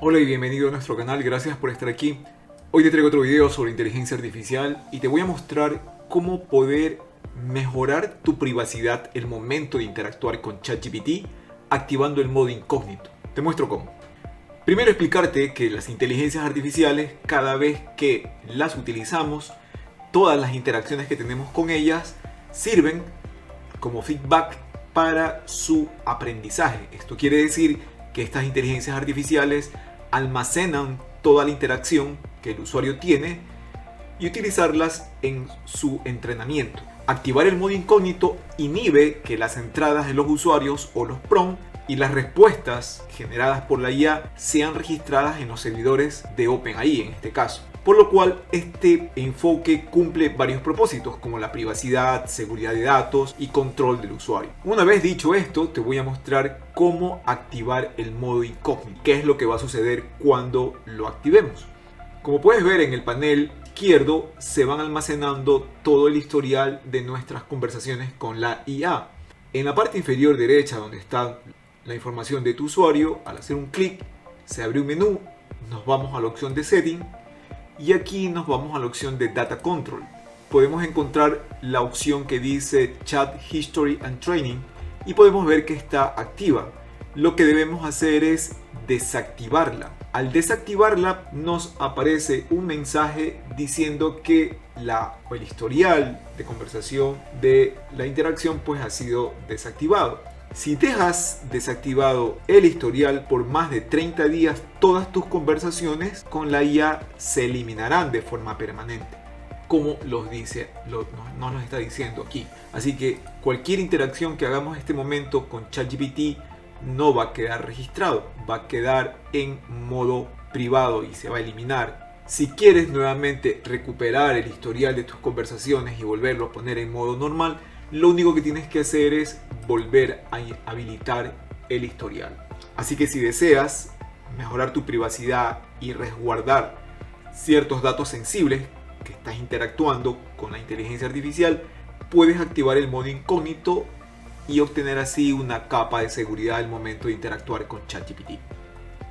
Hola y bienvenido a nuestro canal, gracias por estar aquí. Hoy te traigo otro video sobre inteligencia artificial y te voy a mostrar cómo poder mejorar tu privacidad el momento de interactuar con ChatGPT activando el modo incógnito. Te muestro cómo. Primero explicarte que las inteligencias artificiales, cada vez que las utilizamos, todas las interacciones que tenemos con ellas sirven como feedback para su aprendizaje. Esto quiere decir que estas inteligencias artificiales almacenan toda la interacción que el usuario tiene y utilizarlas en su entrenamiento. Activar el modo incógnito inhibe que las entradas de los usuarios o los prompts y las respuestas generadas por la IA sean registradas en los servidores de OpenAI en este caso. Por lo cual este enfoque cumple varios propósitos como la privacidad, seguridad de datos y control del usuario. Una vez dicho esto, te voy a mostrar cómo activar el modo incógnito, qué es lo que va a suceder cuando lo activemos. Como puedes ver en el panel izquierdo se van almacenando todo el historial de nuestras conversaciones con la IA. En la parte inferior derecha donde está la información de tu usuario, al hacer un clic se abre un menú, nos vamos a la opción de Setting y aquí nos vamos a la opción de Data Control. Podemos encontrar la opción que dice Chat History and Training y podemos ver que está activa. Lo que debemos hacer es desactivarla. Al desactivarla nos aparece un mensaje diciendo que el historial de conversación de la interacción pues ha sido desactivado. Si dejas desactivado el historial por más de 30 días, todas tus conversaciones con la IA se eliminarán de forma permanente, como nos lo está diciendo aquí. Así que cualquier interacción que hagamos en este momento con ChatGPT no va a quedar registrado, va a quedar en modo privado y se va a eliminar. Si quieres nuevamente recuperar el historial de tus conversaciones y volverlo a poner en modo normal, lo único que tienes que hacer es volver a habilitar el historial. Así que si deseas mejorar tu privacidad y resguardar ciertos datos sensibles que estás interactuando con la inteligencia artificial, puedes activar el modo incógnito y obtener así una capa de seguridad al momento de interactuar con ChatGPT.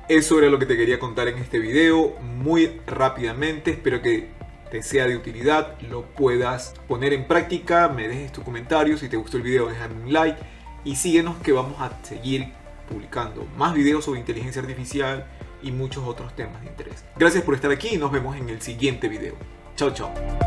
Eso era lo que te quería contar en este video muy rápidamente. Espero que te sea de utilidad, lo puedas poner en práctica, me dejes tu comentario, si te gustó el video déjame un like y síguenos que vamos a seguir publicando más videos sobre inteligencia artificial y muchos otros temas de interés. Gracias por estar aquí y nos vemos en el siguiente video. Chao, chao.